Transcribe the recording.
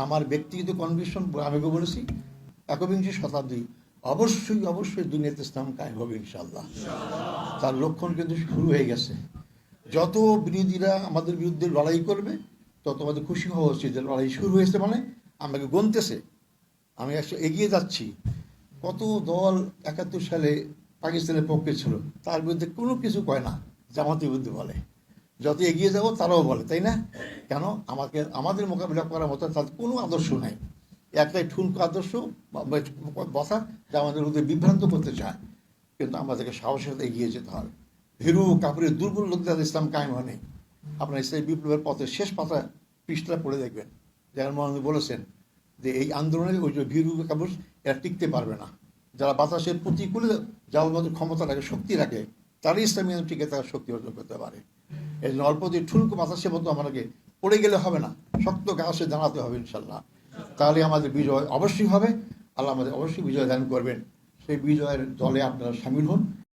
আমার ব্যক্তিগত কনভিকশন আমি বলেছি 21শ শতাব্দী অবশ্যই অবশ্যই দুনিয়াতে ইসলাম কায়েম হবে ইনশাআল্লাহ। তার লক্ষণ কিন্তু শুরু হয়ে গেছে। যত বিরোধীরা আমাদের বিরুদ্ধে লড়াই করবে তত আমাদের খুশি হওয়া উচিত যে লড়াই শুরু হয়েছে, মানে আমাকে গণতেছে, আমি এগিয়ে যাচ্ছি। কত দল 71 সালে পাকিস্তানের পক্ষে ছিল, তার বিরুদ্ধে কোনো কিছু কয় না, জামাতের বিরুদ্ধে বলে। যত এগিয়ে যাব তারাও বলে, তাই না? কেন? আমাদের মোকাবিলা করার মতো তাদের কোনো আদর্শ নাই। একটাই ঠুনকো আদর্শ বসা, যা আমাদের মধ্যে বিভ্রান্ত করতে চায়। কিন্তু আমাদেরকে সাহসের সাথে এগিয়ে যেতে হবে। ভীরু কাপুরের দুর্বল লোকদের ইসলাম কায়েম হয়নি। আপনার ইসলামী বিপ্লবের পথে শেষ পাতা পৃষ্ঠা পড়ে দেখবেন, যেমন মহানবী বলেছেন যে এই আন্দোলনে ওই যে ভীরু কাপুর এরা টিকতে পারবে না। যারা বাতাসের প্রতিকূলে যাওয়ার মতো ক্ষমতা রাখে, শক্তি রাখে, তারাই ইসলামী টিকে তারা শক্তি অর্জন করতে পারে। এই জন্য অল্প দিয়ে ঠুনকো বাতাসের মতো আমাকে পড়ে গেলে হবে না, শক্ত গাছে জানাতে হবে ইনশাল্লাহ। তাহলে আমাদের বিজয় অবশ্যই হবে। আল্লাহ আমাদের অবশ্যই বিজয় দান করবেন। সেই বিজয়ের দলে আপনারা সামিল হন।